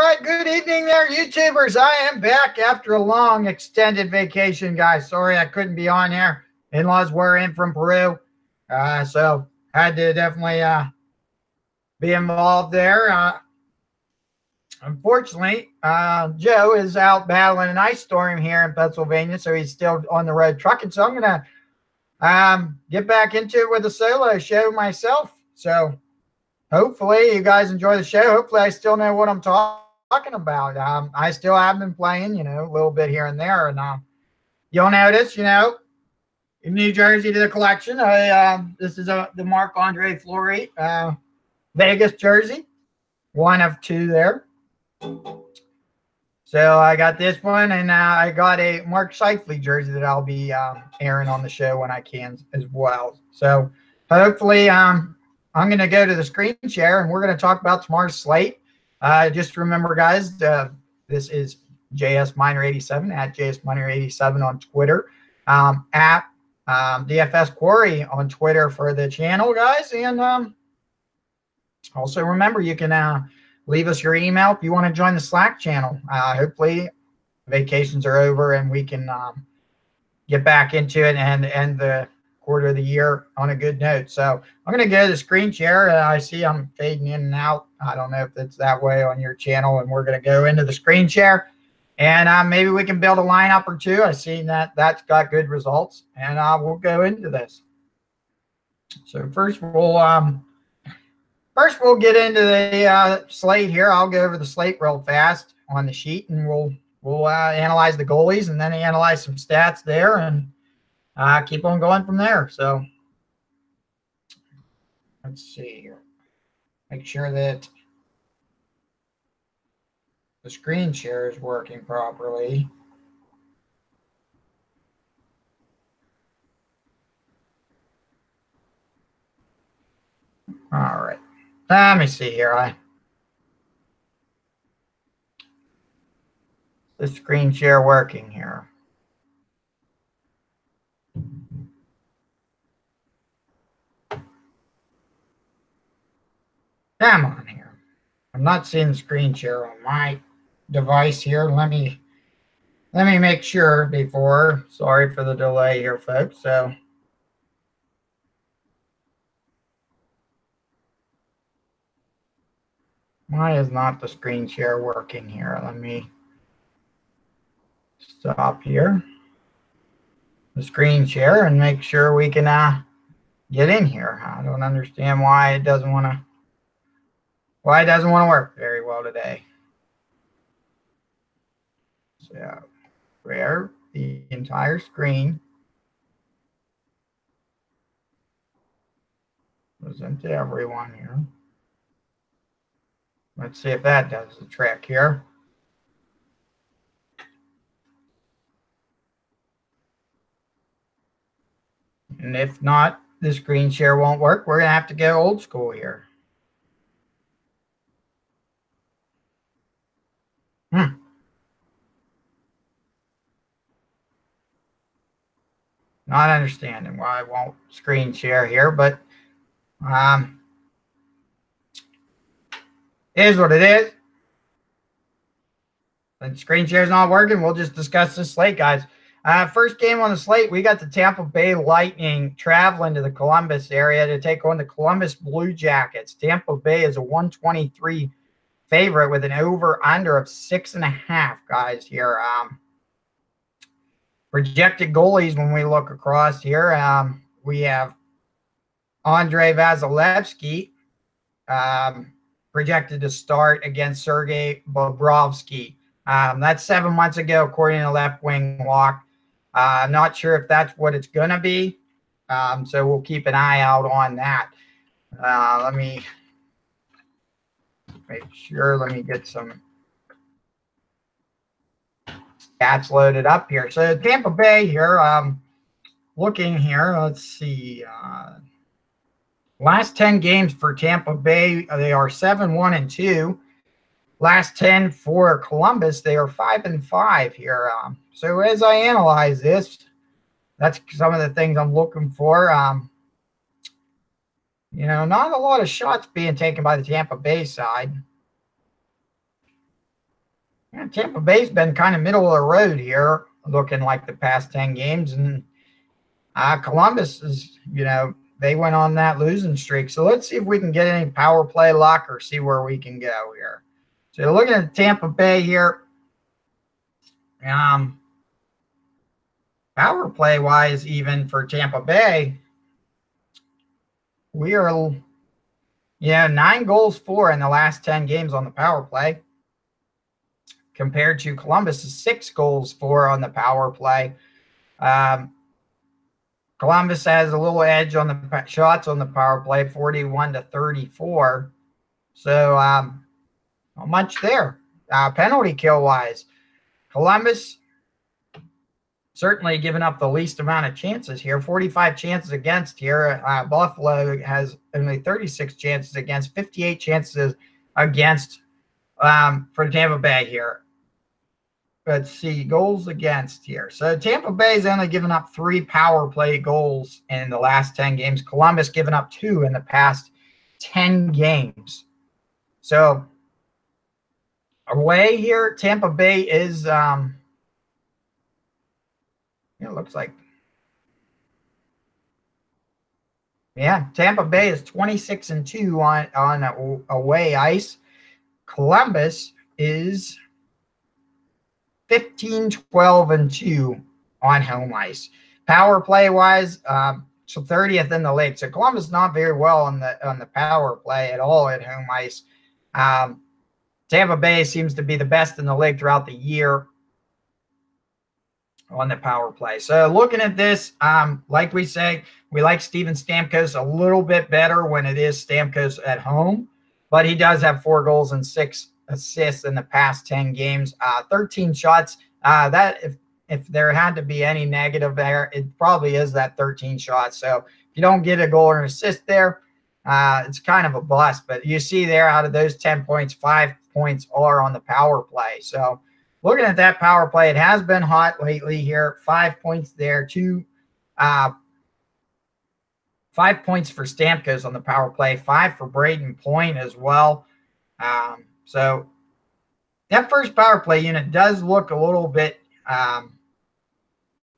right, good evening there, YouTubers. I am back after a long extended vacation, guys. Sorry I couldn't be on here. In-laws were in from Peru, so had to definitely be involved there. Unfortunately, Joe is out battling an ice storm here in Pennsylvania, so he's still on the road trucking. So I'm going to get back into it with a solo show myself. So hopefully you guys enjoy the show. Hopefully I still know what I'm talking about. I still have been playing, a little bit here and there. And you'll notice, in New Jersey to the collection, this is the Marc-Andre Fleury Vegas jersey. One of two there. So I got this one, and I got a Mark Scheifele jersey that I'll be airing on the show when I can as well. So hopefully I'm going to go to the screen share, and we're going to talk about tomorrow's slate. Just remember, guys, this is JSMiner87 at JSMiner87 on Twitter, at DFS Quarry on Twitter for the channel, guys. And also remember, you can leave us your email if you want to join the Slack channel. Hopefully vacations are over and we can get back into it and end the quarter of the year on a good note. So I'm going to go to the screen share. I see I'm fading in and out. I don't know if it's that way on your channel, and we're going to go into the screen share, and maybe we can build a lineup or two. I've seen that's got good results, and we'll go into this. So first we'll get into the slate here. I'll go over the slate real fast on the sheet, and we'll analyze the goalies and then analyze some stats there, and keep on going from there. So let's see here. Make sure that the screen share is working properly. All right. Let me see here. The screen share working here. Come on here. I'm not seeing the screen share on my device here. Let me make sure before. Sorry for the delay here, folks. So why is not the screen share working here? Let me stop here. The screen share and make sure we can get in here. I don't understand why it doesn't want to work very well today. So share the entire screen. Present to everyone here. Let's see if that does the trick here. And if not, the screen share won't work. We're going to have to go old school here. Not understanding why I won't screen share here, but it is what it is. The screen share is not working. We'll just discuss this slate, guys. First game on the slate, we got the Tampa Bay Lightning traveling to the Columbus area to take on the Columbus Blue Jackets. Tampa Bay is a 123 favorite with an over-under of 6.5, guys, here. Projected goalies, when we look across here, we have Andrei Vasilevsky projected to start against Sergei Bobrovsky. That's 7 months ago, according to Left Wing Lock. I'm not sure if that's what it's going to be, so we'll keep an eye out on that. Let me make sure. Let me get some stats loaded up here. So Tampa Bay here, looking here, let's see. Last 10 games for Tampa Bay, they are 7-1-2. Last 10 for Columbus, they are 5-5 here. So as I analyze this, that's some of the things I'm looking for. Not a lot of shots being taken by the Tampa Bay side. Tampa Bay's been kind of middle of the road here, looking like the past 10 games. And Columbus is, they went on that losing streak. So let's see if we can get any power play luck or see where we can go here. So looking at Tampa Bay here, power play wise, even for Tampa Bay, we are, 9 goals for in the last 10 games on the power play, compared to Columbus' 6 goals for on the power play. Columbus has a little edge on the shots on the power play, 41-34. So not much there. Penalty kill wise, Columbus certainly giving up the least amount of chances here. 45 chances against here. Buffalo has only 36 chances against, 58 chances against for Tampa Bay here. Let's see, goals against here. So Tampa Bay's only given up 3 power play goals in the last 10 games. Columbus given up 2 in the past 10 games. So away here, Tampa Bay is it looks like, Tampa Bay is 26-2 on away ice. Columbus is 15-12-2 on home ice. Power play wise, so 30th in the league. So Columbus not very well on the power play at all at home ice. Tampa Bay seems to be the best in the league throughout the year on the power play. So looking at this, like we say, we like Steven Stamkos a little bit better when it is Stamkos at home, but he does have 4 goals and 6 assists in the past 10 games, 13 shots. That if there had to be any negative there, it probably is that 13 shots. So if you don't get a goal or an assist there, it's kind of a bust. But you see there, out of those 10 points, 5 points are on the power play. So looking at that power play, it has been hot lately here. 5 points there, 5 points for Stamkos on the power play, 5 for Braden Point as well. So that first power play unit does look a little bit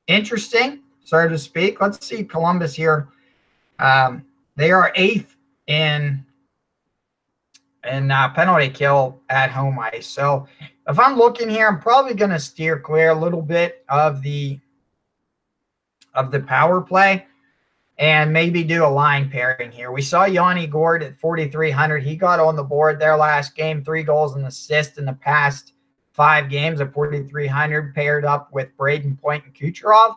interesting, so to speak. Let's see Columbus here. They are 8th in penalty kill at home ice. So if I'm looking here, I'm probably going to steer clear a little bit of the power play and maybe do a line pairing here. We saw Yanni Gourde at 4,300. He got on the board there last game, 3 goals and assist in the past 5 games at 4,300, paired up with Braden Point and Kucherov.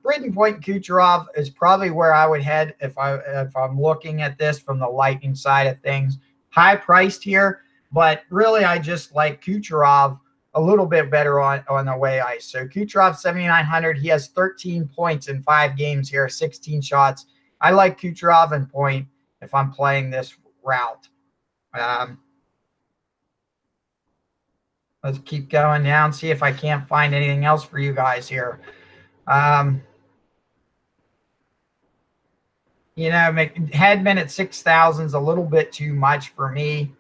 Braden Point and Kucherov is probably where I would head if I'm looking at this from the Lightning side of things. High priced here, but really I just like Kucherov a little bit better on away ice. So Kucherov 7,900. He has 13 points in 5 games here, 16 shots. I like Kucherov and Point if I'm playing this route. Let's keep going down, see if I can't find anything else for you guys here. Hedman at 6,000 is a little bit too much for me.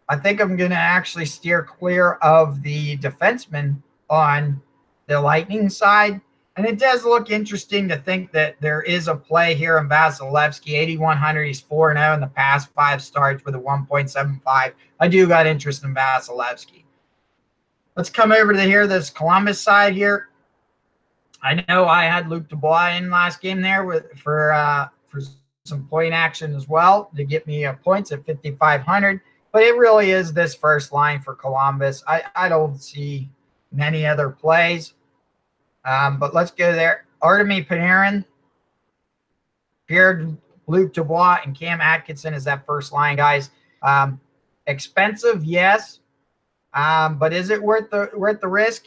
I think I'm going to actually steer clear of the defenseman on the Lightning side. And it does look interesting to think that there is a play here in Vasilevsky, 8,100. He's 4-0 in the past 5 starts with a 1.75. I do got interest in Vasilevsky. Let's come over to this Columbus side here. I know I had Luc Dubois in last game there for some point action as well to get me points at 5,500. But it really is this first line for Columbus. I don't see many other plays. But let's go there. Artemi Panarin, Pierre-Luc Dubois, and Cam Atkinson is that first line, guys. Expensive, yes. But is it worth the risk?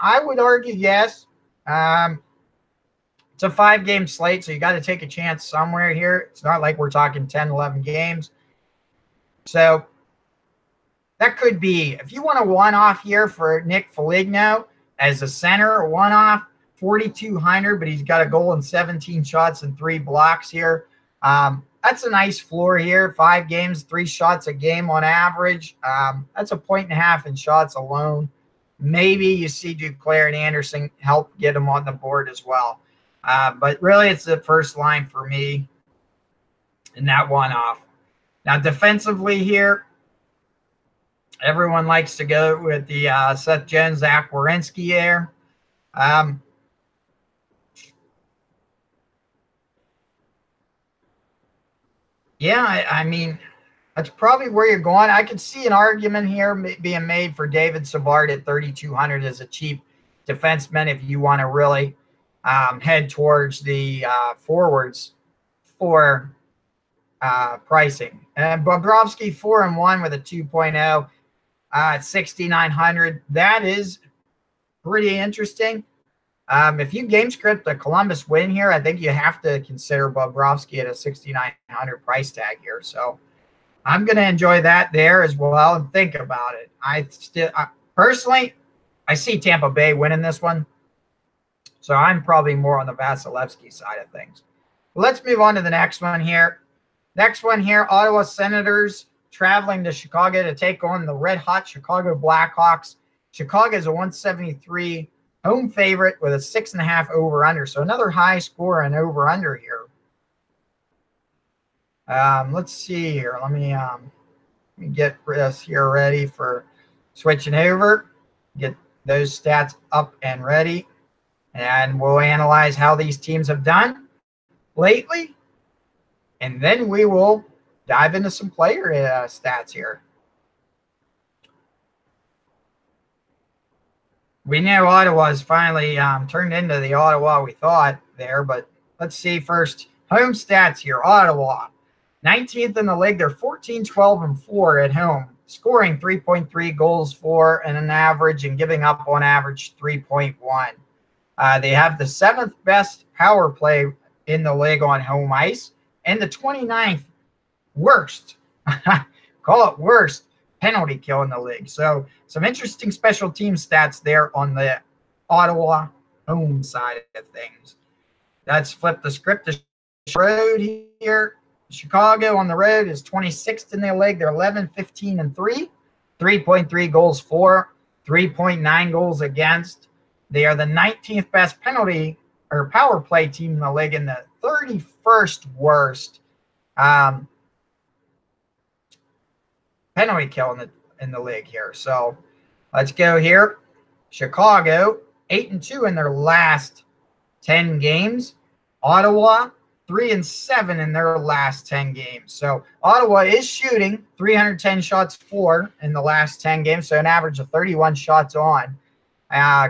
I would argue yes. It's a 5-game slate, so you got to take a chance somewhere here. It's not like we're talking 10, 11 games. So that could be, if you want a one-off here for Nick Foligno as a center, a one-off, 4,200, but he's got a goal and 17 shots and 3 blocks here. that's a nice floor here. 5 games, 3 shots a game on average. That's a 1.5 in shots alone. Maybe you see Duclair and Anderson help get them on the board as well. But really, it's the first line for me in that one off. Now, defensively here, everyone likes to go with the Seth Jones, Zach Werenski there. Yeah, I mean, that's probably where you're going. I could see an argument here being made for David Savard at 3,200 as a cheap defenseman if you want to really head towards the forwards for pricing. And Bobrovsky 4-1 with a 2.0 at 6,900. That is pretty interesting. If you game script a Columbus win here, I think you have to consider Bobrovsky at a 6,900 price tag here. So I'm going to enjoy that there as well and think about it. Personally, I see Tampa Bay winning this one. So I'm probably more on the Vasilevsky side of things. Let's move on to the next one here. Next one here, Ottawa Senators traveling to Chicago to take on the red-hot Chicago Blackhawks. Chicago is a 173 home favorite with a 6.5 over-under. So another high score and over-under here. Let's see here. Let me get this here ready for switching over. Get those stats up and ready. And we'll analyze how these teams have done lately. And then we will dive into some player stats here. We know Ottawa's finally turned into the Ottawa we thought there, but let's see first. Home stats here. Ottawa, 19th in the league. They're 14, 12, and 4 at home, scoring 3.3 goals for and an average and giving up on average 3.1. They have the 7th best power play in the league on home ice and the 29th worst, call it worst, penalty kill in the league. So some interesting special team stats there on the Ottawa home side of things. Let's flip the script to road here. Chicago on the road is 26th in their league. They're 11, 15, and 3. 3.3 goals for, 3.9 goals against. They are the 19th best penalty or power play team in the league and the 31st worst penalty kill in the league here. So let's go here. Chicago 8-2 in their last 10 games. Ottawa 3-7 in their last 10 games. So Ottawa is shooting 310 shots for in the last 10 games, so an average of 31 shots on,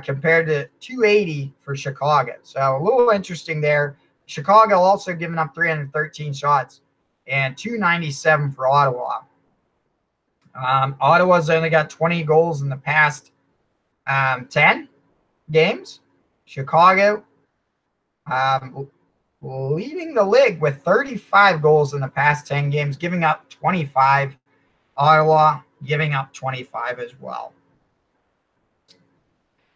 compared to 280 for Chicago. So a little interesting there. Chicago also giving up 313 shots and 297 for Ottawa. Ottawa's only got 20 goals in the past 10 games. Chicago leading the league with 35 goals in the past 10 games, giving up 25. Ottawa giving up 25 as well.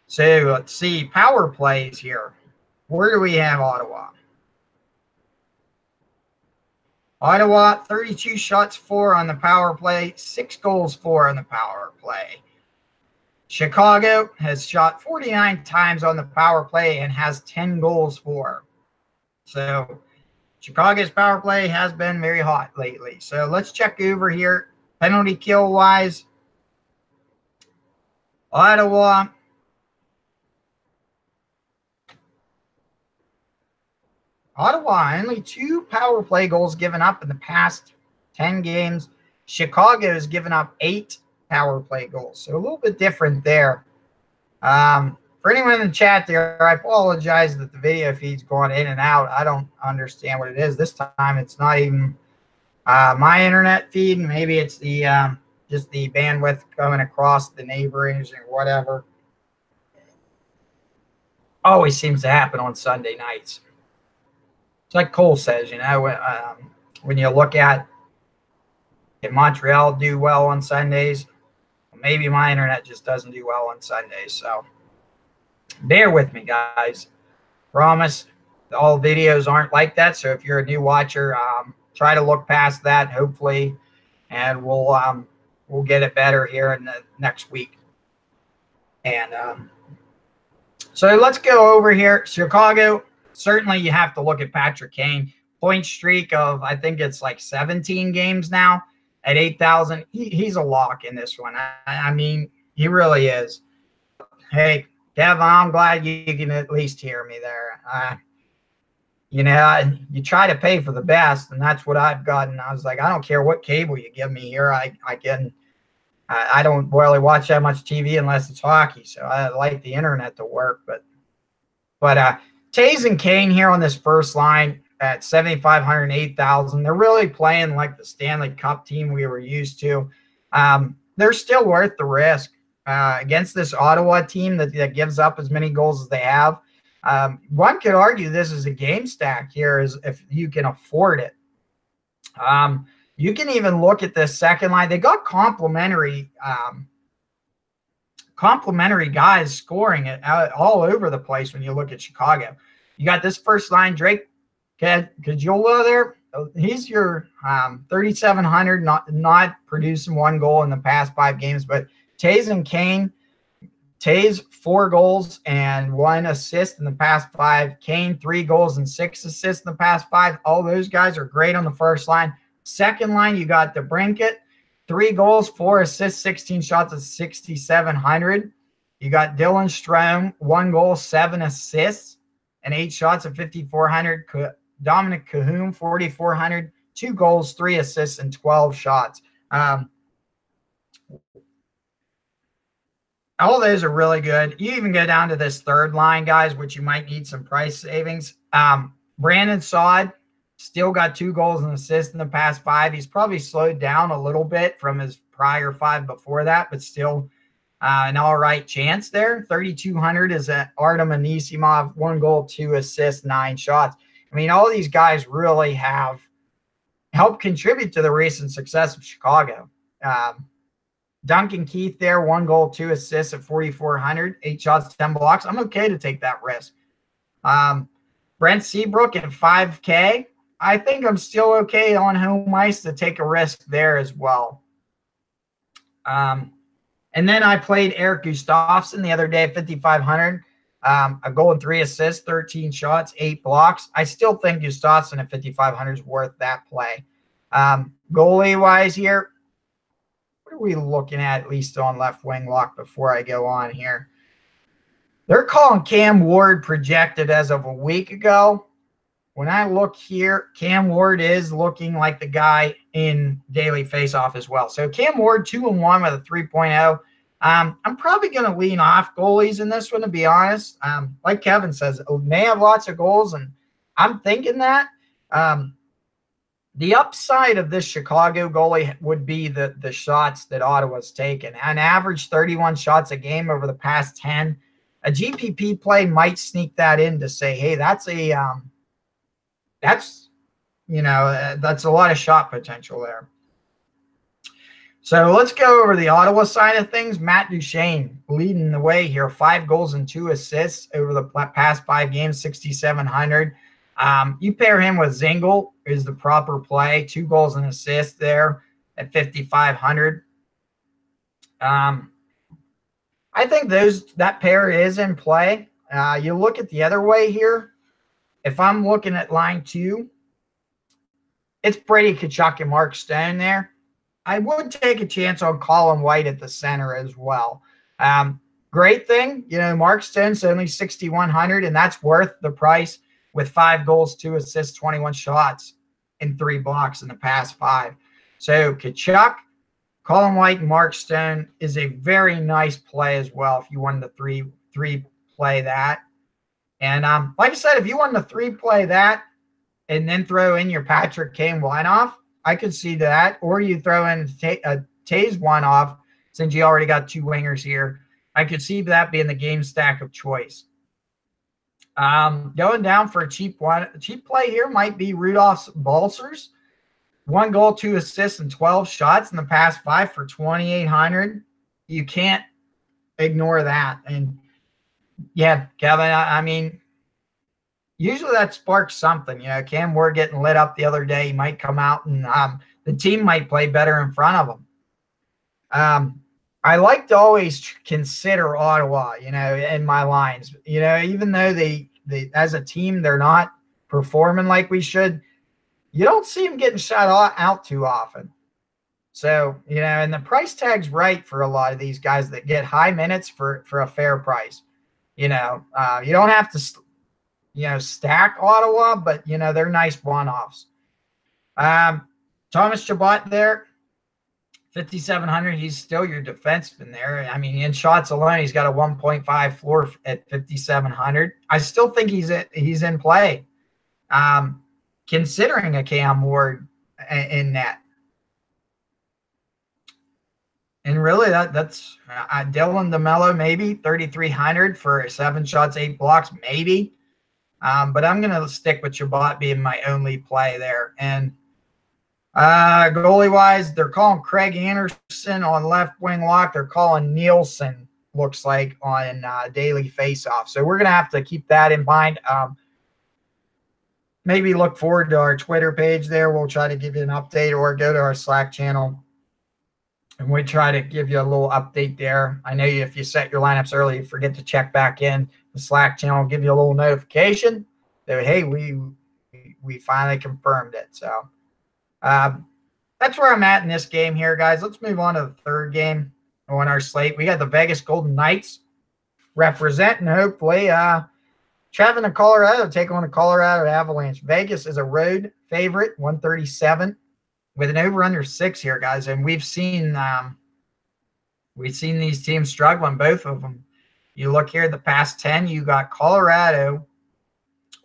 So let's see, power plays here. Where do we have Ottawa? Ottawa, 32 shots for on the power play, 6 goals for on the power play. Chicago has shot 49 times on the power play and has 10 goals for. So Chicago's power play has been very hot lately. So let's check over here. Penalty kill wise, Ottawa only 2 power play goals given up in the past 10 games. Chicago has given up 8 power play goals. So a little bit different there. For anyone in the chat there, I apologize that the video feed's going in and out. I don't understand what it is. This time it's not even my internet feed. Maybe it's the just the bandwidth coming across the neighborings or whatever. Always seems to happen on Sunday nights. It's like Cole says, you know, when you look at can Montreal do well on Sundays, maybe my internet just doesn't do well on Sundays. So bear with me, guys. Promise all videos aren't like that. So if you're a new watcher, try to look past that, hopefully, and we'll get it better here in the next week. And so let's go over here. Chicago, certainly you have to look at Patrick Kane. Point streak of, I think it's like 17 games now at 8,000. He's a lock in this one. I mean, he really is. Hey, Kevin, I'm glad you can at least hear me there. You try to pay for the best, and that's what I've gotten. I was like, I don't care what cable you give me here. I don't really watch that much TV unless it's hockey, so I like the internet to work. But Taves and Kane here on this first line at 7,500 and 8,000. They're really playing like the Stanley Cup team we were used to. They're still worth the risk against this Ottawa team that gives up as many goals as they have. One could argue this is a game stack here, is if you can afford it. You can even look at this second line. They got complimentary guys scoring it all over the place when you look at Chicago. You got this first line, Drake Caggiula there. He's your 3,700, not producing one goal in the past 5 games. But Taves and Kane, Taves 4 goals and 1 assist in the past 5. Kane 3 goals and 6 assists in the past 5. All those guys are great on the first line. Second line, you got DeBrincat, 3 goals, 4 assists, 16 shots at 6,700. You got Dylan Strome, 1 goal, 7 assists, and 8 shots at 5,400. Dominic Cahoon, 4,400, 2 goals, 3 assists, and 12 shots. All those are really good. You even go down to this third line, guys, which you might need some price savings. Brandon Saad still got 2 goals and assists in the past 5. He's probably slowed down a little bit from his prior 5 before that, but still an all right chance there. 3,200 is Artem Anisimov, 1 goal, 2 assists, 9 shots. I mean, all these guys really have helped contribute to the recent success of Chicago. Duncan Keith there, 1 goal, 2 assists at 4,400, 8 shots, 10 blocks. I'm okay to take that risk. Brent Seabrook at 5K. I think I'm still okay on home ice to take a risk there as well. And then I played Eric Gustafsson the other day at 5,500. A goal and 3 assists, 13 shots, 8 blocks. I still think Gustafsson at 5,500 is worth that play. Goalie-wise here, what are we looking at least on left wing lock before I go on here? They're calling Cam Ward projected as of a week ago. When I look here, Cam Ward is looking like the guy in daily faceoff as well. So Cam Ward, 2-1 with a 3.0. I'm probably going to lean off goalies in this one, to be honest. Like Kevin says, may have lots of goals, and I'm thinking that. The upside of this Chicago goalie would be the shots that Ottawa's taken. An average 31 shots a game over the past 10. A GPP play might sneak that in to say, hey, that's a that's a lot of shot potential there. So let's go over the Ottawa side of things. Matt Duchene leading the way here, 5 goals and 2 assists over the past 5 games, 6,700. You pair him with Zingle is the proper play, 2 goals and assists there at 5,500. I think that pair is in play. You look at the other way here. If I'm looking at line 2, it's Brady Tkachuk and Mark Stone there. I would take a chance on Colin White at the center as well. Great thing, Mark Stone's only 6,100, and that's worth the price with 5 goals, 2 assists, 21 shots, and 3 blocks in the past 5. So Tkachuk, Colin White, and Mark Stone is a very nice play as well if you wanted to three play that. And like I said, if you wanted to 3-play that and then throw in your Patrick Kane one-off, I could see that. Or you throw in a Taves one-off since you already got 2 wingers here. I could see that being the game stack of choice. Going down for a cheap play here might be Rudolph's Balcers. 1 goal, 2 assists, and 12 shots in the past 5 for 2,800. You can't ignore that. And yeah, Kevin, I mean, usually that sparks something. You know, Cam Ward getting lit up the other day. He might come out and the team might play better in front of him. I like to always consider Ottawa, you know, in my lines. You know, even though they as a team, they're not performing like we should, you don't see them getting shot out too often. So, you know, and the price tag's right for a lot of these guys that get high minutes for a fair price. You know, you don't have to, you know, stack Ottawa, but, you know, they're nice one-offs. Thomas Chabot there, 5,700. He's still your defenseman there. I mean, in shots alone, he's got a 1.5 floor at 5,700. I still think he's in play, considering a Cam Ward in net. And really, that's Dylan DeMello, maybe 3,300 for 7 shots, 8 blocks, maybe. But I'm going to stick with Chabot being my only play there. And goalie-wise, they're calling Craig Anderson on left wing lock. They're calling Nielsen, looks like, on daily faceoff. So we're going to have to keep that in mind. Maybe look forward to our Twitter page there. We'll try to give you an update, or go to our Slack channel, and we try to give you a little update there. I know if you set your lineups early, you forget to check back in. The Slack channel will give you a little notification that, hey, we finally confirmed it. So that's where I'm at in this game here, guys. Let's move on to the third game on our slate. We got the Vegas Golden Knights representing, hopefully, traveling to Colorado, take on the Colorado Avalanche. Vegas is a road favorite, 137. With an over-under 6 here, guys, and we've seen these teams struggling, both of them. You look here at the past 10, you got Colorado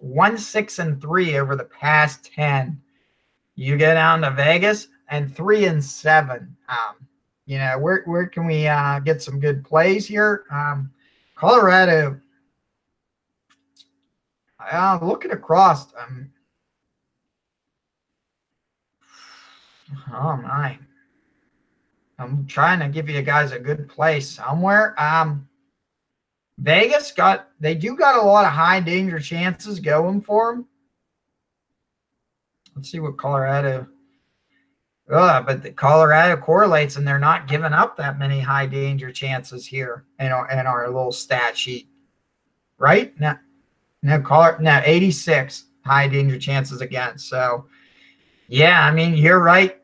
1-6-3 over the past 10. You get down to Vegas and 3-7. You know, where can we get some good plays here? Colorado. Looking across. Oh my. I'm trying to give you guys a good play somewhere. Vegas they do got a lot of high danger chances going for them. Let's see what Colorado. But the Colorado correlates, and they're not giving up that many high danger chances here in our little stat sheet. Right? No, 86 high danger chances against. So yeah, I mean, you're right,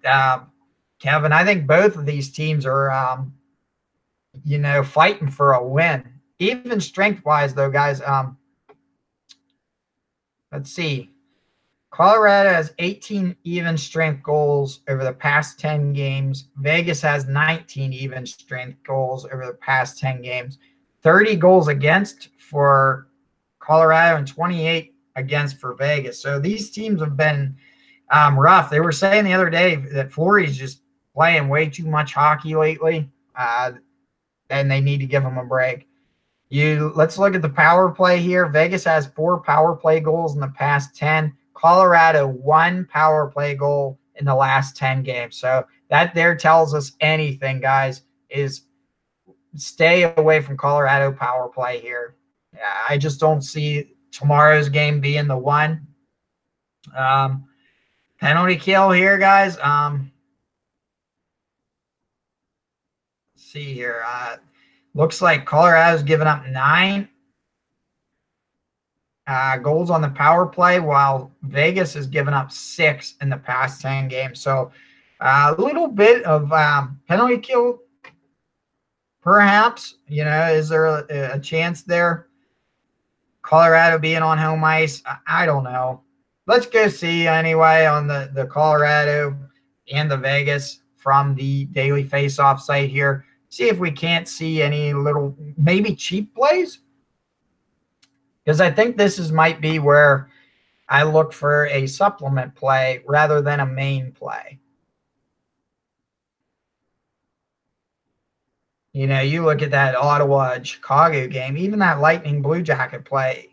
Kevin. I think both of these teams are, you know, fighting for a win. Even strength-wise, though, guys, let's see. Colorado has 18 even strength goals over the past 10 games. Vegas has 19 even strength goals over the past 10 games. 30 goals against for Colorado and 28 against for Vegas. So these teams have been rough. They were saying the other day that Fleury's just playing way too much hockey lately, and they need to give him a break. Let's look at the power play here. Vegas has 4 power play goals in the past 10. Colorado 1 power play goal in the last 10 games. So that there tells us anything, guys, is stay away from Colorado power play here. I just don't see tomorrow's game being the one. Penalty kill here, guys. Let's see here. Looks like Colorado's given up 9 goals on the power play, while Vegas has given up 6 in the past 10 games. So a little bit of penalty kill, perhaps. You know, is there a chance there? Colorado being on home ice, I don't know. Let's go see anyway on the Colorado and the Vegas from the daily face-off site here. See if we can't see any little maybe cheap plays. Because I think this might be where I look for a supplement play rather than a main play. You know, you look at that Ottawa-Chicago game, even that Lightning Blue Jacket play.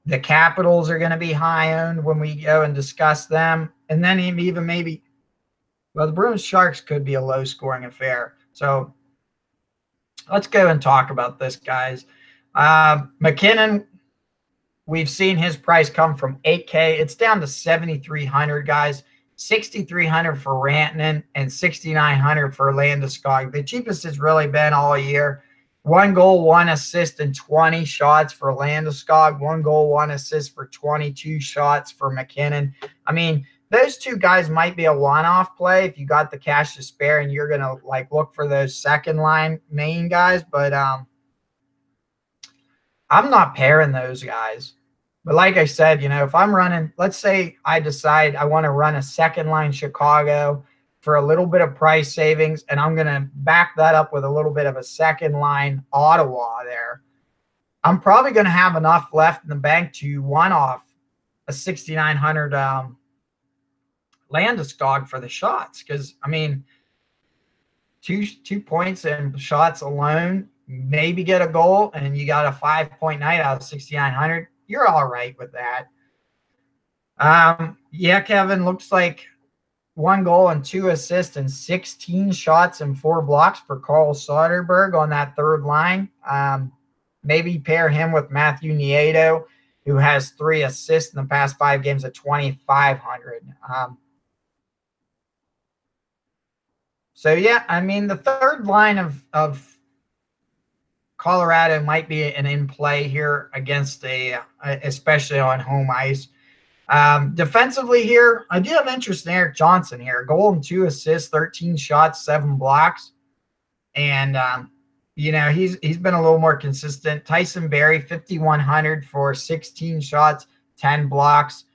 The Capitals are going to be high-owned when we go and discuss them. And then even maybe, well, the Bruins Sharks could be a low-scoring affair. So let's go and talk about this, guys. McKinnon, we've seen his price come from 8K. It's down to 7,300, guys. 6,300 for Rantanen and 6,900 for Landeskog. The cheapest it's really been all year. 1 goal, 1 assist, and 20 shots for Landeskog. 1 goal, 1 assist for 22 shots for McKinnon. I mean, those two guys might be a one-off play if you got the cash to spare and you're going to like look for those second line main guys. But I'm not pairing those guys. But like I said, you know, if I'm running, let's say I decide I want to run a second line Chicago for a little bit of price savings, and I'm going to back that up with a little bit of a second line Ottawa there, I'm probably going to have enough left in the bank to one-off a 6,900 Landeskog for the shots. Because, I mean, two points and shots alone, maybe get a goal, and you got a 5-point night out of 6,900. You're all right with that. Yeah, Kevin, looks like 1 goal and 2 assists and 16 shots and 4 blocks for Carl Soderberg on that third line. Maybe pair him with Matthew Nieto, who has 3 assists in the past 5 games at 2,500. So, yeah, I mean, the third line of Colorado might be an in play here against especially on home ice. Defensively here, I do have interest in Eric Johnson here. Goal and 2 assists, 13 shots, 7 blocks. And, you know, he's been a little more consistent. Tyson Barrie, 5,100 for 16 shots, 10 blocks.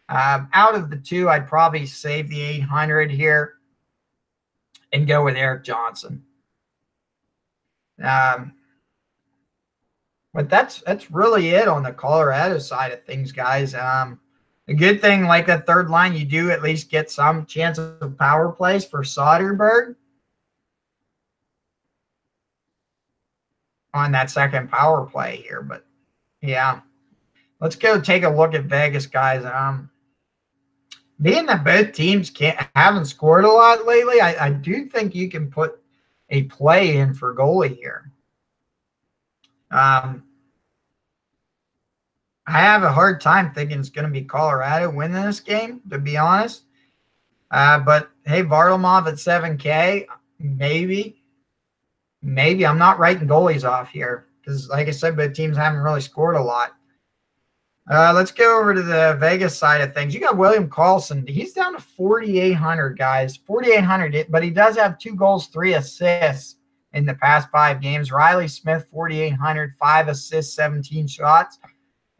Out of the two, I'd probably save the 800 here and go with Eric Johnson. But that's really it on the Colorado side of things, guys. The good thing, like that third line, you do at least get some chance of power plays for Soderberg on that second power play here. But, yeah, let's go take a look at Vegas, guys. Being that both teams haven't scored a lot lately, I do think you can put a play in for goalie here. I have a hard time thinking it's going to be Colorado winning this game, to be honest. But, hey, Varlamov at 7K, maybe. I'm not writing goalies off here because, like I said, both teams haven't really scored a lot. Let's go over to the Vegas side of things. You got William Karlsson. He's down to 4,800, guys. 4,800, but he does have 2 goals, 3 assists in the past 5 games. Riley Smith, 4,800, 5 assists, 17 shots.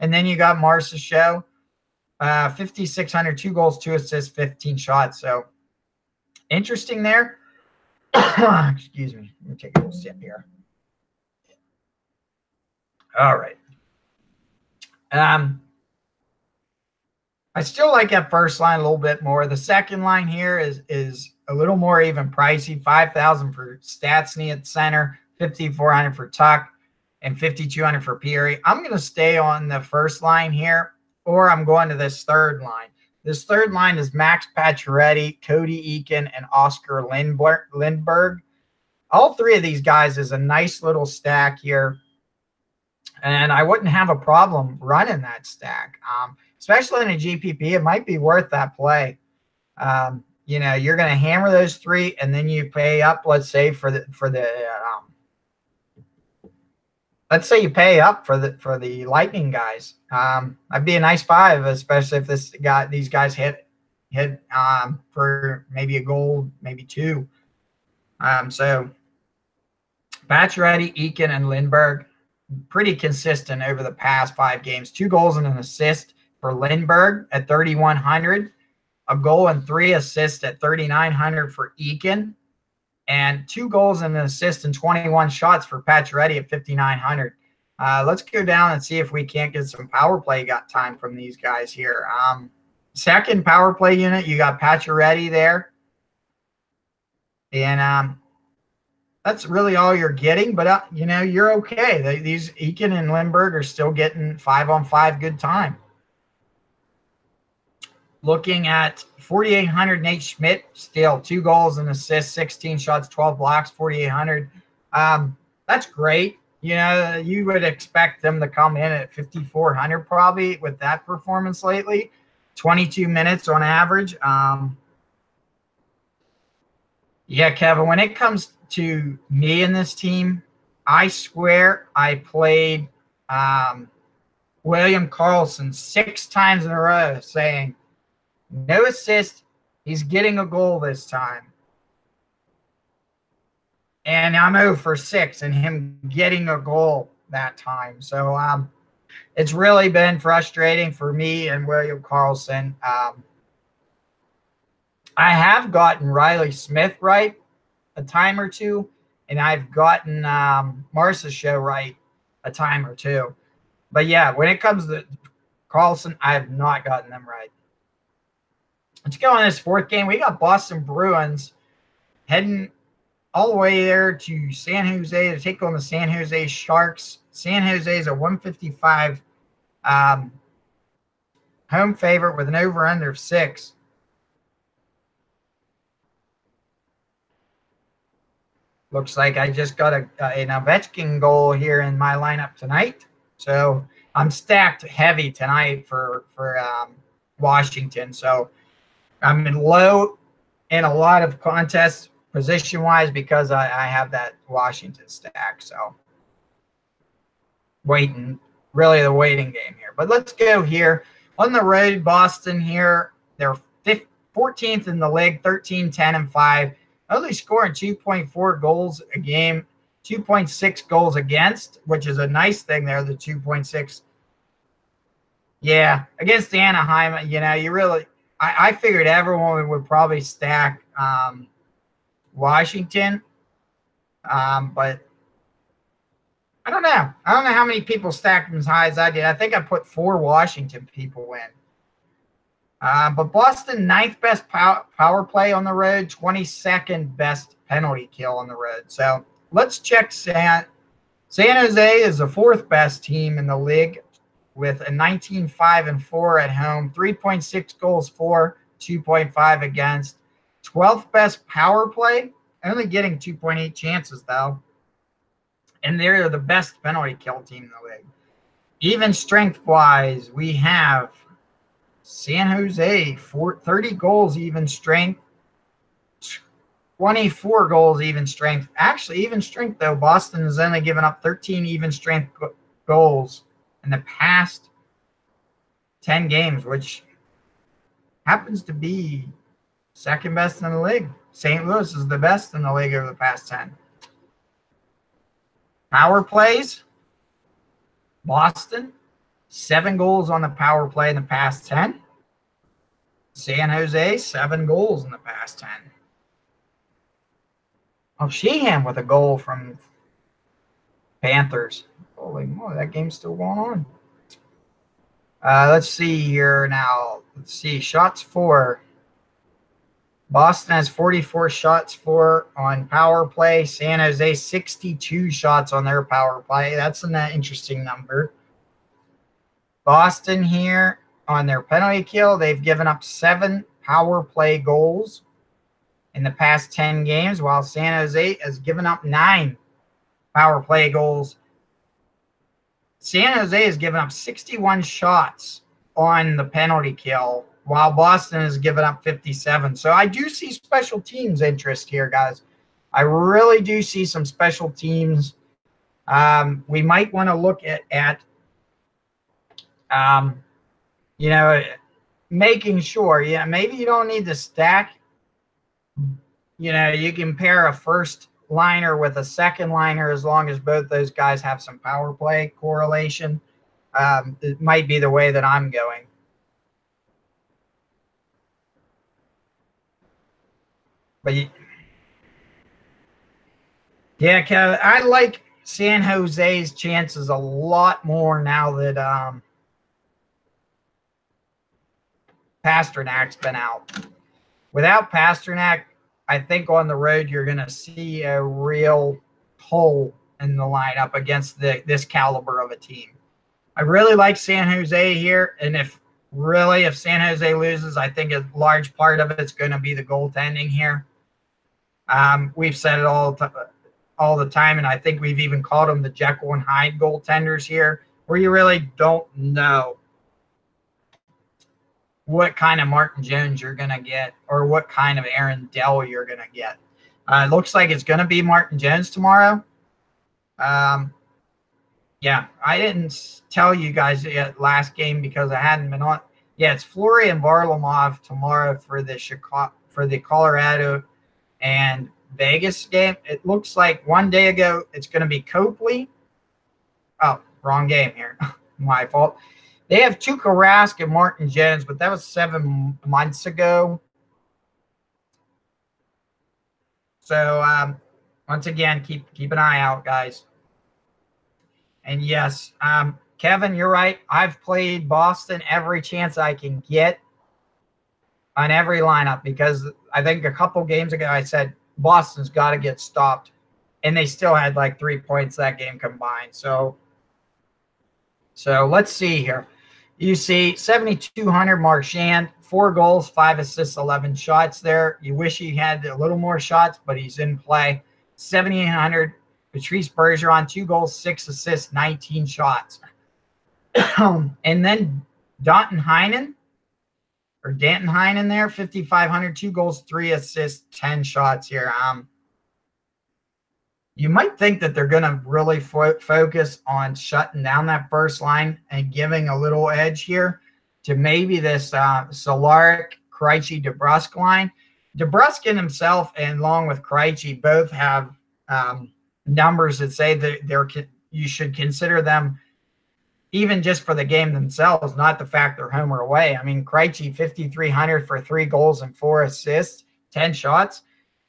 And then you got Marchessault, 5,600, 2 goals, 2 assists, 15 shots. So interesting there. Excuse me. Let me take a little sip here. All right. I still like that first line a little bit more. The second line here is a little more even pricey. 5,000 for Stastny at center, 5,400 for Tuck, and 5,200 for Peary. I'm going to stay on the first line here, or I'm going to this third line. This third line is Max Pacioretty, Cody Eakin, and Oscar Lindberg. All 3 of these guys is a nice little stack here. And I wouldn't have a problem running that stack, especially in a GPP. It might be worth that play. You know, you're going to hammer those 3, and then you pay up. Let's say let's say you pay up for the Lightning guys. That'd be a nice 5, especially if these guys hit for maybe a goal, maybe 2. So Pacioretty, Eakin, and Lindberg. Pretty consistent over the past 5 games. 2 goals and an assist for Lindberg at 3,100. A goal and 3 assists at 3,900 for Eakin. And 2 goals and an assist and 21 shots for Pacioretty at 5,900. Let's go down and see if we can't get some power play time from these guys here. Second power play unit, you got Pacioretty there. And that's really all you're getting, but, you know, you're okay. These Eakin and Lindberg are still getting 5-on-5 good time. Looking at 4,800, Nate Schmidt, still 2 goals and assists, 16 shots, 12 blocks, 4,800. That's great. you would expect them to come in at 5,400 probably with that performance lately. 22 minutes on average. Yeah, Kevin, when it comes to me and this team, I swear I played William Karlsson 6 times in a row saying, no assist, he's getting a goal this time. And I'm 0 for 6 and him getting a goal that time. So it's really been frustrating for me and William Karlsson. I have gotten Riley Smith right a time or two, and I've gotten Marcia's show right a time or two. But yeah, when it comes to Karlsson, I have not gotten them right. Let's go on this 4th game. We got Boston Bruins heading all the way there to San Jose to take on the San Jose Sharks. San Jose is a 155 home favorite with an over-under of 6. Looks like I just got an Ovechkin goal here in my lineup tonight. So I'm stacked heavy tonight for Washington. So I'm in low in a lot of contests position-wise because I have that Washington stack. So really the waiting game here. But let's go here. On the road, Boston here, they're 14th in the league, 13, 10, and 5. Only scoring 2.4 goals a game, 2.6 goals against, which is a nice thing there, the 2.6. Yeah, against Anaheim, I figured everyone would probably stack Washington, but I don't know. I don't know how many people stacked them as high as I did. I think I put 4 Washington people in. But Boston, 9th best power play on the road, 22nd best penalty kill on the road. So let's check San Jose is the 4th best team in the league with a 19-5-4 at home, 3.6 goals for, 2.5 against. 12th best power play, only getting 2.8 chances though. And they're the best penalty kill team in the league. Even strength-wise, we have San Jose, 30 goals even strength, 24 goals even strength. Actually, even strength, though, Boston has only given up 13 even strength goals in the past 10 games, which happens to be 2nd best in the league. St. Louis is the best in the league over the past 10. Power plays, Boston, 7 goals on the power play in the past 10. San Jose, 7 goals in the past 10. Oh, Sheehan with a goal from Panthers. Holy moly, that game's still going on. Let's see here now. Let's see, shots for. Boston has 44 shots for on power play. San Jose, 62 shots on their power play. That's an interesting number. Boston here on their penalty kill, they've given up 7 power play goals in the past 10 games, while San Jose has given up 9 power play goals. San Jose has given up 61 shots on the penalty kill, while Boston has given up 57. So I do see special teams interest here, guys. I really do see some special teams. We might want to look at making sure, maybe you don't need to stack. You can pair a first liner with a second liner as long as both those guys have some power play correlation. It might be the way that I'm going. But yeah, Kevin, I like San Jose's chances a lot more now that Pasternak's been out. Without Pasternak, I think on the road you're going to see a real hole in the lineup against this caliber of a team. I really like San Jose here, and if San Jose loses, I think a large part of it's going to be the goaltending here. We've said it all all the time, and I think we've even called them the Jekyll and Hyde goaltenders here, where you really don't know what kind of Martin Jones you're going to get or what kind of Aaron Dell you're going to get. It looks like it's going to be Martin Jones tomorrow. Yeah, I didn't tell you guys yet last game because I hadn't been on. Yeah, it's Fleury and Varlamov tomorrow for the Colorado and Vegas game. It looks like one day ago it's going to be Copley. Oh, wrong game here. My fault. They have Tuukka Rask and Martin Jones, but that was 7 months ago. So once again, keep an eye out, guys. And yes, Kevin, you're right. I've played Boston every chance I can get on every lineup because I think a couple games ago I said Boston's got to get stopped, and they still had like 3 points that game combined. So let's see here. You see 7,200 Marchand, 4 goals, 5 assists, 11 shots there. You wish he had a little more shots, but he's in play. 7,800 Patrice Bergeron, 2 goals, 6 assists, 19 shots. And then Danton Heinen there, 5,500, 2 goals, 3 assists, 10 shots here. You might think that they're going to really focus on shutting down that first line and giving a little edge here to maybe this Solaric, Krejci, DeBrusk line. DeBrusk himself and along with Krejci both have numbers that say that you should consider them even just for the game themselves, not the fact they're home or away. I mean, Krejci, 5,300 for 3 goals and 4 assists, 10 shots.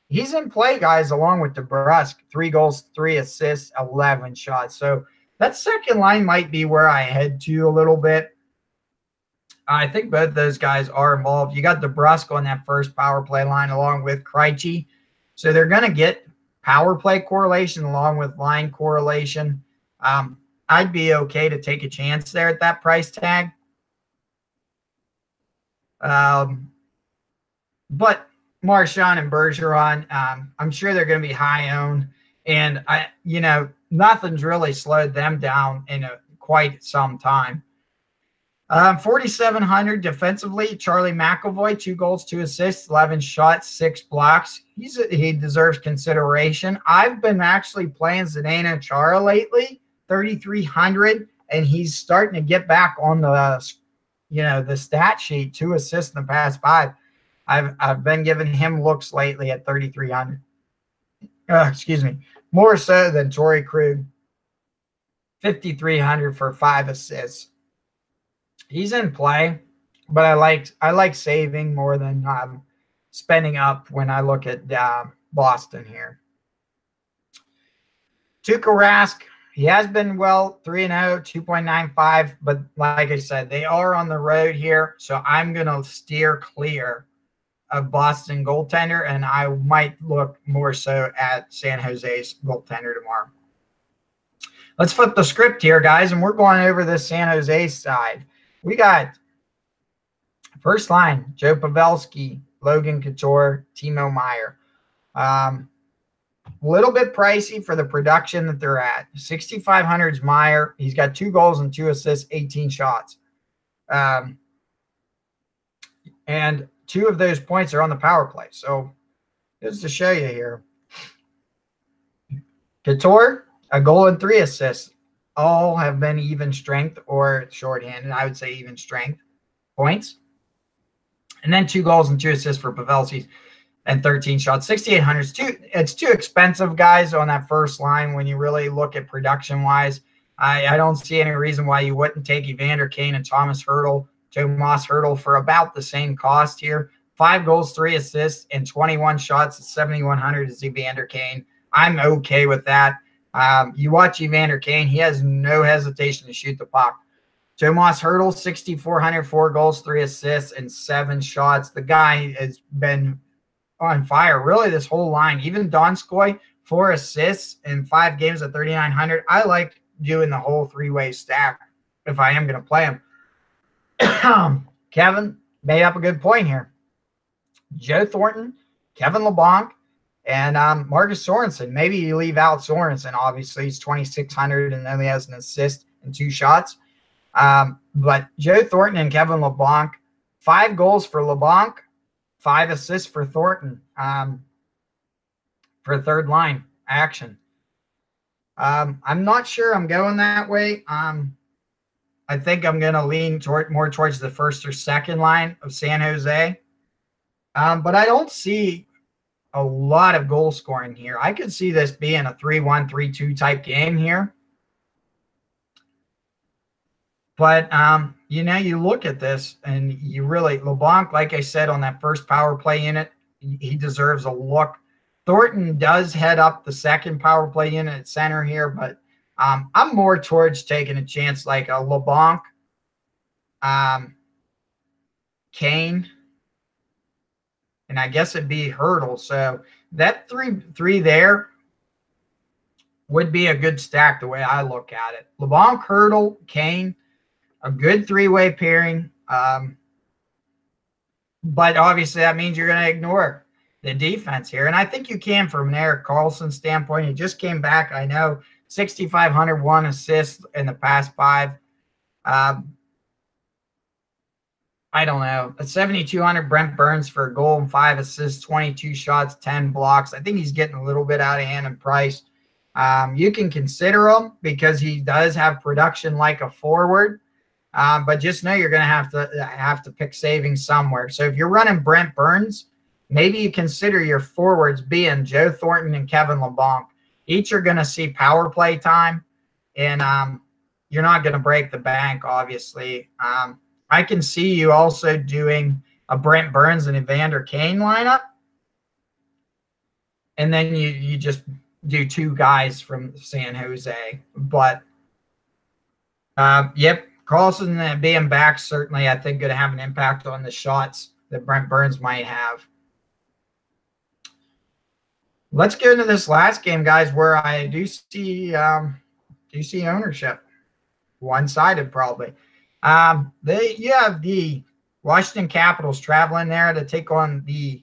He's in play, guys, along with DeBrusk, 3 goals, 3 assists, 11 shots. So that second line might be where I head to a little bit. I think both those guys are involved. You got DeBrusk on that first power play line along with Krejci. So they're going to get power play correlation along with line correlation. I'd be okay to take a chance there at that price tag. But Marchand and Bergeron, I'm sure they're going to be high owned, and nothing's really slowed them down in quite some time. 4,700 defensively, Charlie McAvoy, 2 goals, 2 assists, 11 shots, 6 blocks. He deserves consideration. I've been actually playing Zdeno Chara lately, 3,300, and he's starting to get back on the stat sheet. 2 assists in the past 5. I've been giving him looks lately at 3,300. Excuse me, more so than Torrey Krug, 5,300 for 5 assists. He's in play, but I like saving more than spending up when I look at Boston here. Tuukka Rask, he has been 3-0, 2.95, but like I said, they are on the road here, so I'm going to steer clear of Boston goaltender, and I might look more so at San Jose's goaltender tomorrow. Let's flip the script here, guys, and we're going over this San Jose side. We got first line, Joe Pavelski, Logan Couture, Timo Meier. A little bit pricey for the production that they're at. 6,500 is Meier. He's got 2 goals and 2 assists, 18 shots. And 2 of those points are on the power play. So just to show you here. Couture, a goal and 3 assists. All have been even strength or shorthanded. I would say even strength points. And then 2 goals and 2 assists for Pavelski and 13 shots. 6,800. It's too expensive, guys, on that first line when you really look at production-wise. I don't see any reason why you wouldn't take Evander Kane and Tomas Hertl for about the same cost here. 5 goals, 3 assists, and 21 shots at 7,100 is Evander Kane. I'm okay with that. You watch Evander Kane, he has no hesitation to shoot the puck. Tomas Hertl, 6,400, 4 goals, 3 assists, and 7 shots. The guy has been on fire, really, this whole line. Even Donskoy, 4 assists in 5 games at 3,900. I like doing the whole 3-way stack if I am going to play him. Kevin made up a good point here. Joe Thornton, Kevin LeBlanc, And Marcus Sorensen, maybe you leave out Sorensen. Obviously, he's 2,600 and only has an assist and 2 shots. But Joe Thornton and Kevin LeBlanc, 5 goals for LeBlanc, 5 assists for Thornton for third line action. I'm not sure I'm going that way. I think I'm going to lean more towards the first or second line of San Jose. But I don't see a lot of goal scoring here. I could see this being a 3-1, 3-2 type game here. But, you look at this and you really, LeBlanc, like I said, on that first power play unit, he deserves a look. Thornton does head up the second power play unit at center here, but I'm more towards taking a chance like a LeBlanc, Kane, and I guess it'd be Hurdle. So that three there would be a good stack the way I look at it. LeBlanc, Hurdle, Kane, a good 3-way pairing. But obviously that means you're going to ignore the defense here. And I think you can from an Erik Karlsson standpoint. He just came back, I know, 6,500, 1 assist in the past 5. I don't know. 7,200 Brent Burns for a goal and 5 assists, 22 shots, 10 blocks. I think he's getting a little bit out of hand in price. You can consider him because he does have production like a forward. But just know you're going to have to pick savings somewhere. So if you're running Brent Burns, maybe you consider your forwards being Joe Thornton and Kevin LeBlanc. Each are going to see power play time, and you're not going to break the bank, obviously. I can see you also doing a Brent Burns and Evander Kane lineup, and then you just do 2 guys from San Jose. But, yep, Karlsson being back certainly, I think, going to have an impact on the shots that Brent Burns might have. Let's get into this last game, guys, where I do see ownership. One-sided, probably. You have the Washington Capitals traveling there to take on the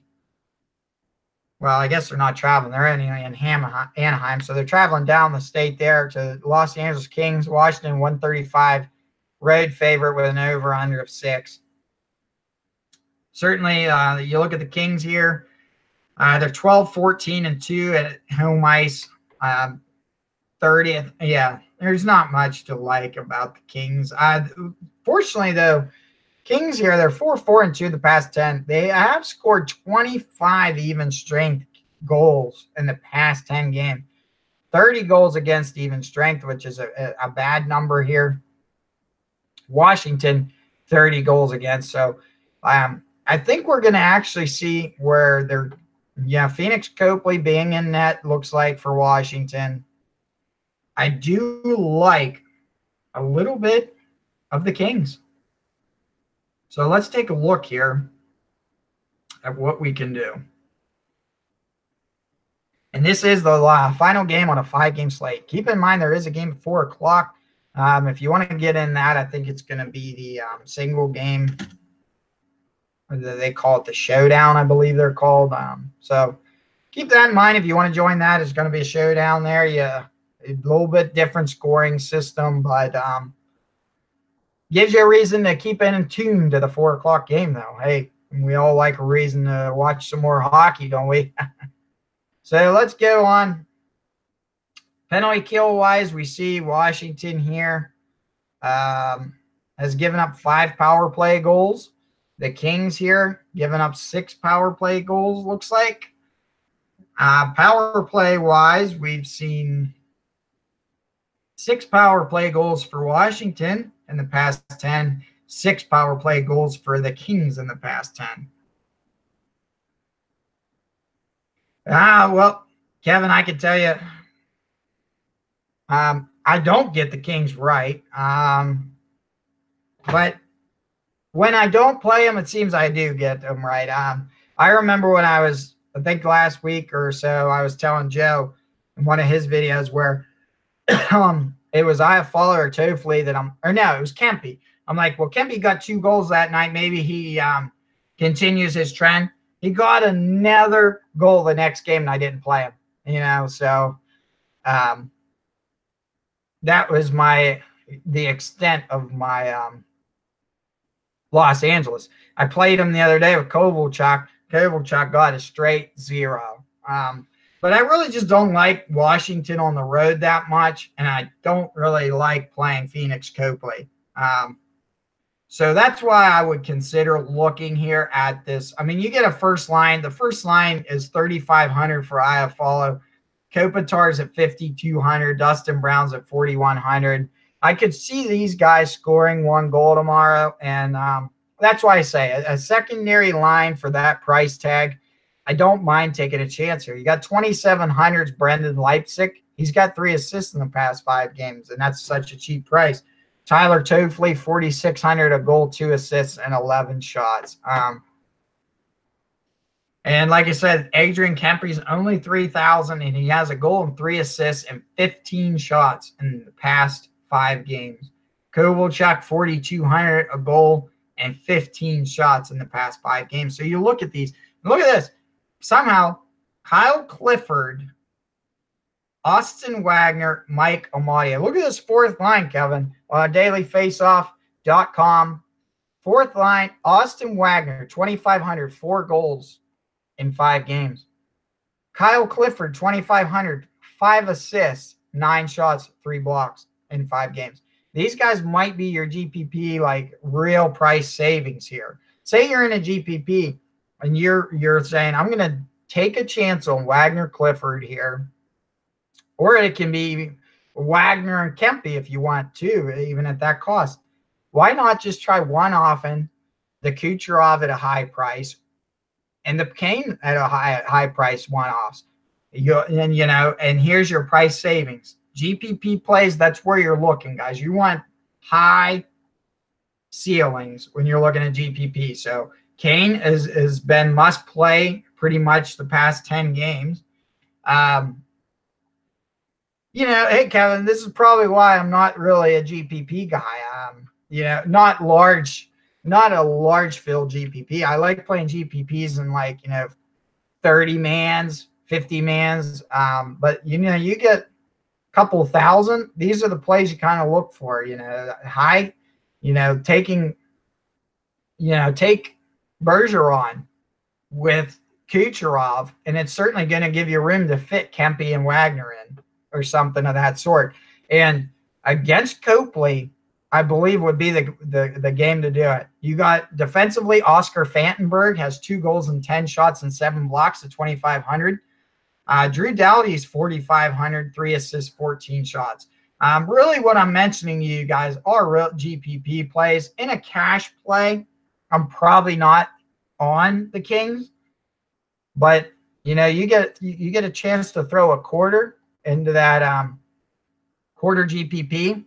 – well, I guess they're not traveling. They're in Anaheim, so they're traveling down the state there to Los Angeles Kings. Washington, 135, road favorite with an over-under of 6. Certainly, you look at the Kings here. They're 12, 14, and 2 at home ice. 30th. Yeah, there's not much to like about the Kings. Fortunately, though, Kings here, they're 4, 4, and 2 the past 10. They have scored 25 even strength goals in the past 10 games. 30 goals against even strength, which is a bad number here. Washington, 30 goals against. So I think we're going to actually see where they're – Phoenix Copley being in net looks like for Washington. I do like a little bit of the Kings. So let's take a look here at what we can do. And this is the final game on a 5-game slate. Keep in mind there is a game at 4 o'clock. If you want to get in that, I think it's going to be the single game. They call it the showdown, I believe they're called. So keep that in mind if you want to join that. It's going to be a showdown there. Yeah, a little bit different scoring system, but gives you a reason to keep in tune to the 4 o'clock game, though. Hey, we all like a reason to watch some more hockey, don't we? So let's go on. Penalty kill-wise, we see Washington here has given up 5 power play goals. The Kings here giving up 6 power play goals, looks like. Power play-wise, we've seen 6 power play goals for Washington in the past 10, 6 power play goals for the Kings in the past 10. Well, Kevin, I can tell you, I don't get the Kings right. But when I don't play them, it seems I do get them right. I remember when I think last week or so, I was telling Joe in one of his videos where it was Iafallo or Toffoli that it was Kempe. I'm like, well, Kempe got 2 goals that night. Maybe he continues his trend. He got another goal the next game, and I didn't play him. You know, so that was the extent of my Los Angeles. I played him the other day with Kovalchuk. Kovalchuk got a straight 0. But I really just don't like Washington on the road that much, and I don't really like playing Phoenix Copley. So that's why I would consider looking here at this. I mean, you get a first line. The first line is 3,500 for Iafallo. Kopitar's at 5,200. Dustin Brown's at 4,100. I could see these guys scoring 1 goal tomorrow, and that's why I say a secondary line for that price tag. I don't mind taking a chance here. You got 2,700's Brendan Leipzig. He's got 3 assists in the past 5 games, and that's such a cheap price. Tyler Toffoli, 4,600, a goal, 2 assists, and 11 shots. And like I said, Adrian Kempe's only 3,000, and he has a goal and 3 assists and 15 shots in the past 5 games. Kovalchuk, 4,200, a goal and 15 shots in the past 5 games. So you look at these. Look at this. Somehow, Kyle Clifford, Austin Wagner, Mike Amadia. Look at this 4th line, Kevin, on dailyfaceoff.com. 4th line, Austin Wagner, 2,500, 4 goals in 5 games. Kyle Clifford, 2,500, 5 assists, 9 shots, 3 blocks in 5 games. These guys might be your GPP, like, real price savings here. Say you're in a GPP and you're saying, I'm going to take a chance on Wagner Clifford here. Or it can be Wagner and Kempe if you want to, even at that cost. Why not just try one often, the Kucherov at a high price, and the Kane at a high price one-offs? And here's your price savings. GPP plays, that's where you're looking, guys. You want high ceilings when you're looking at GPP. So Kane has been must play pretty much the past 10 games. Hey, Kevin, this is probably why I'm not really a GPP guy. Not a large field GPP. I like playing GPPs in 30 mans, 50 mans. But you get a couple thousand. These are the plays you kind of look for. High. Take Bergeron with Kucherov, and it's certainly going to give you room to fit Kempe and Wagner in, or something of that sort. And against Copley, I believe would be the game to do it. You got defensively, Oscar Fantenberg has 2 goals and 10 shots and 7 blocks at 2,500. Drew Doughty's 4,500, 3 assists, 14 shots. Really what I'm mentioning to you guys are real GPP plays. In a cash play, I'm probably not on the Kings, but you get a chance to throw a quarter into that quarter GPP.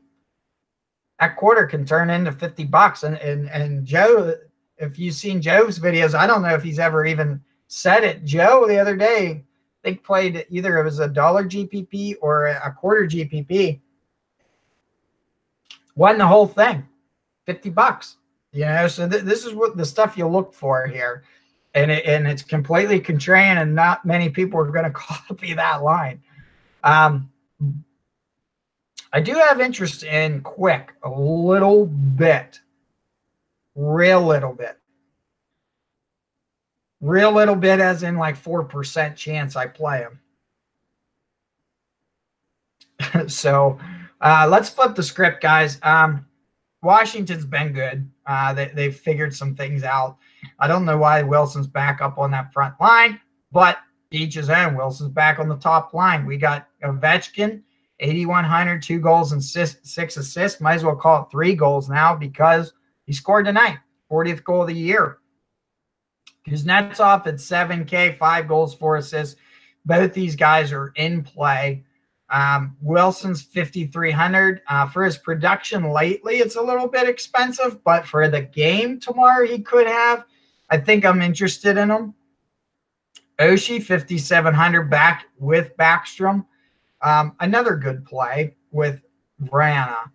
That quarter can turn into $50. And Joe, if you've seen Joe's videos, I don't know if he's ever even said it. Joe the other day, I think played either it was a dollar GPP or a quarter GPP. Won the whole thing, $50. So this is what the stuff you look for here. And it's completely contrarian, and not many people are going to copy that line. I do have interest in Quick a little bit. Real little bit as in 4% chance I play him. So let's flip the script, guys. Washington's been good. They've figured some things out. I don't know why Wilson's back up on that front line, but each his own. Wilson's back on the top line. We got Ovechkin, 8,100, 2 goals and 6 assists. Might as well call it 3 goals now because he scored tonight, 40th goal of the year. Kuznetsov at 7K, 5 goals, 4 assists. Both these guys are in play. Wilson's 5,300. For his production lately, it's a little bit expensive, but for the game tomorrow he could have. I think I'm interested in him. Oshie, 5,700, back with Backstrom. Another good play with Vrana.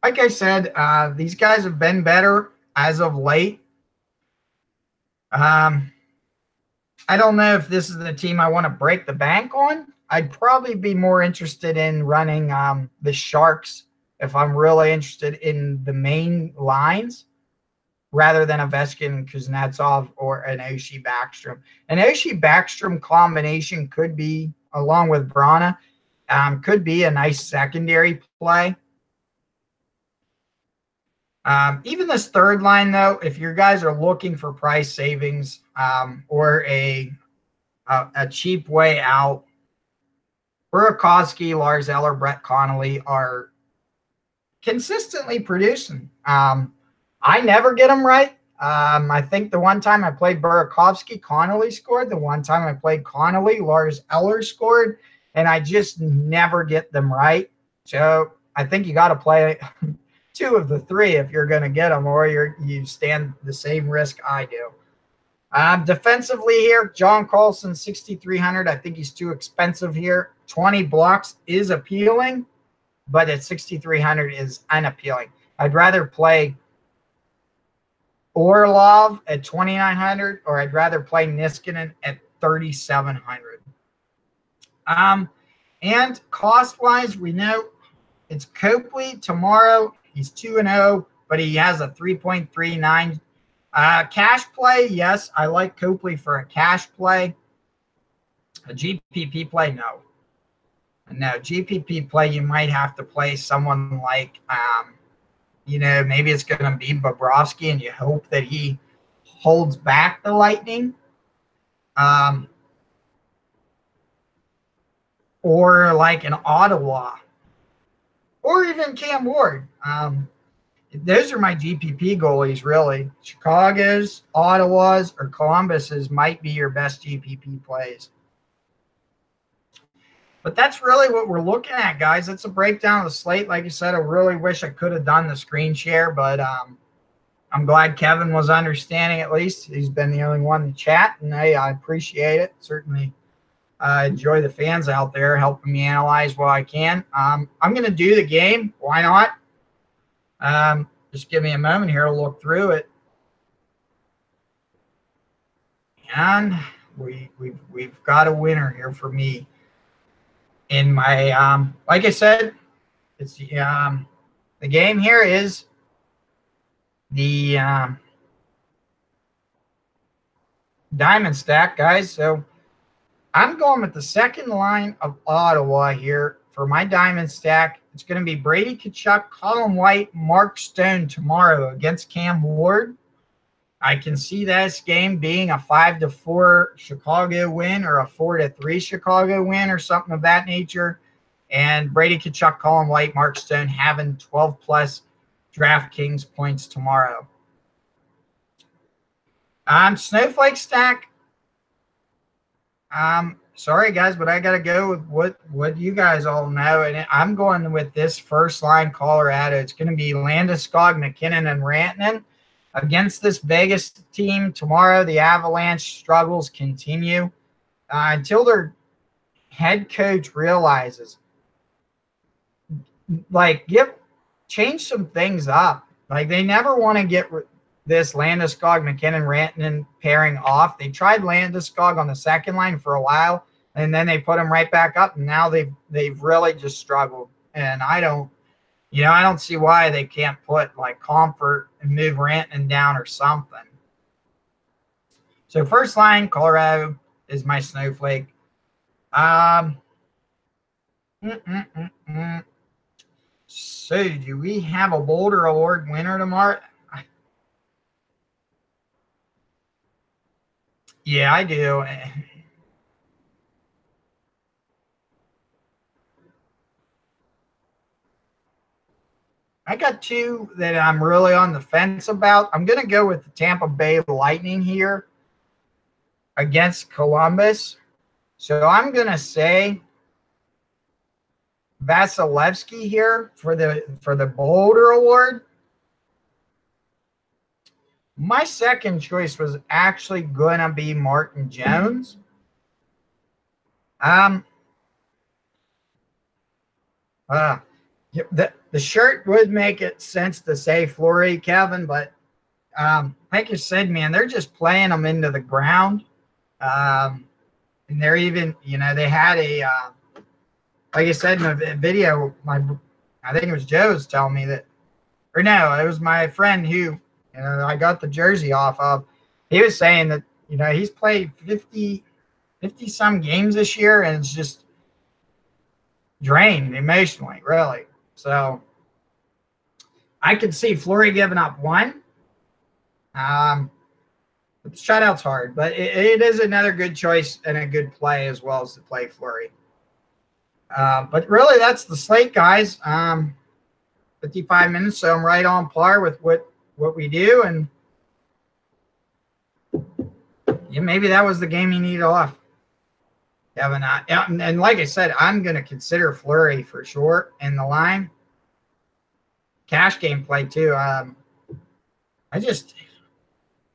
Like I said, these guys have been better as of late. I don't know if this is the team I want to break the bank on. I'd probably be more interested in running the Sharks if I'm really interested in the main lines rather than a Ovechkin, Kuznetsov, or an Oshie Backstrom. An Oshie Backstrom combination could be, along with Brana, could be a nice secondary play. Even this third line, though, if you guys are looking for price savings or a cheap way out, Burakovsky, Lars Eller, Brett Connolly are consistently producing. I never get them right. I think the one time I played Burakovsky, Connolly scored. The one time I played Connolly, Lars Eller scored. And I just never get them right. So I think you got to play two of the three if you're going to get them, or you stand the same risk I do. Defensively here, John Carlson, 6,300. I think he's too expensive here. 20 blocks is appealing, but at 6,300 is unappealing. I'd rather play Orlov at 2,900, or I'd rather play Niskanen at 3,700. And cost-wise, we know it's Copley tomorrow. He's 2-0, but he has a 3.39. Cash play, yes, I like Copley for a cash play. A GPP play, no. No, GPP play, you might have to play someone like, maybe it's going to be Bobrovsky, and you hope that he holds back the Lightning. Or like an Ottawa. Or even Cam Ward. Those are my GPP goalies, really. Chicago's, Ottawa's, or Columbus's might be your best GPP plays. But that's really what we're looking at, guys. That's a breakdown of the slate. Like I said, I really wish I could have done the screen share, but I'm glad Kevin was understanding at least. He's been the only one to chat, and hey, I appreciate it. Certainly enjoy the fans out there helping me analyze what I can. I'm going to do the game. Why not? Just give me a moment here to look through it. And we've got a winner here for me. In my, like I said, it's the game here is the diamond stack, guys. So I'm going with the second line of Ottawa here for my diamond stack. It's going to be Brady Tkachuk, Colin White, Mark Stone tomorrow against Cam Ward. I can see this game being a 5-4 Chicago win or a 4-3 Chicago win or something of that nature. And Brady Tkachuk, Colin White, Mark Stone having 12-plus DraftKings points tomorrow. Snowflake stack. Sorry, guys, but I got to go with what you guys all know. And I'm going with this first line Colorado. It's going to be Landeskog, McKinnon, and Rantanen. Against this Vegas team tomorrow, the Avalanche struggles continue until their head coach realizes, change some things up. Like, they never want to get this Landeskog, McKinnon, Rantanen pairing off. They tried Landeskog on the second line for a while, and then they put him right back up, and now they've really just struggled. And I don't see why they can't put like Comfort and move Rantanen down or something. So first line, Colorado is my snowflake. So do we have a Boulder Award winner tomorrow? Yeah, I do. I got two that I'm really on the fence about. I'm going to go with the Tampa Bay Lightning here against Columbus. So I'm going to say Vasilevsky here for the Boulder Award. My second choice was actually going to be Martin Jones. The shirt would make it sense to say Fleury, Kevin, but like you said, man, they're just playing them into the ground. And they're even, you know, they had a, like I said in the video, I think it was Joe's telling me that, or no, it was my friend who, you know, I got the jersey off of. He was saying that, you know, he's played 50 some games this year, and it's just drained emotionally, really. So I could see Fleury giving up one. The shutout's hard, but it is another good choice and a good play as well as to play Fleury. But really, that's the slate, guys. 55 minutes, so I'm right on par with what we do, and yeah, maybe that was the game you need off. Kevin, and like I said, I'm going to consider Fleury for sure in the line. Cash game play too.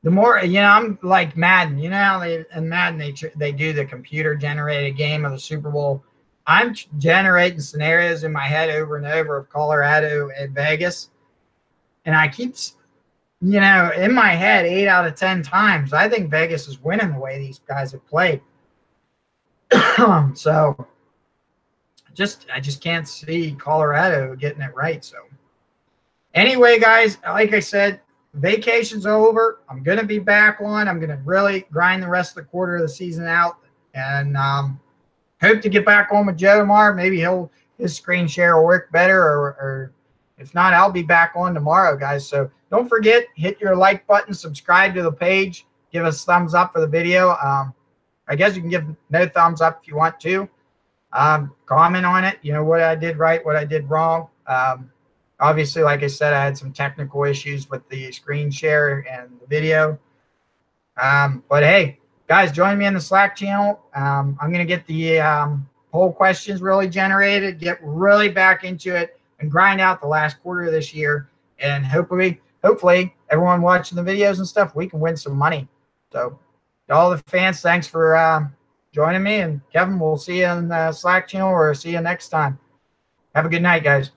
The more, you know, I'm like Madden. You know, in Madden they do the computer generated game of the Super Bowl. I'm generating scenarios in my head over and over of Colorado and Vegas, and I keep, you know, in my head 8 out of 10 times I think Vegas is winning the way these guys have played. So I just can't see Colorado getting it right. So anyway, guys, like I said, vacation's over. I'm going to be back on. I'm going to really grind the rest of the quarter of the season out, and hope to get back on with Joe tomorrow. Maybe his screen share will work better, or if not, I'll be back on tomorrow, guys. So don't forget, hit your like button, subscribe to the page, give us thumbs up for the video. I guess you can give no thumbs up if you want to. Comment on it, you know, what I did right, what I did wrong. Obviously, like I said, I had some technical issues with the screen share and the video. But hey, guys, join me in the Slack channel. I'm going to get the poll questions really generated, get really back into it, and grind out the last quarter of this year. And hopefully, everyone watching the videos and stuff, we can win some money. So to all the fans, thanks for joining me. And Kevin, we'll see you in the Slack channel, or see you next time. Have a good night, guys.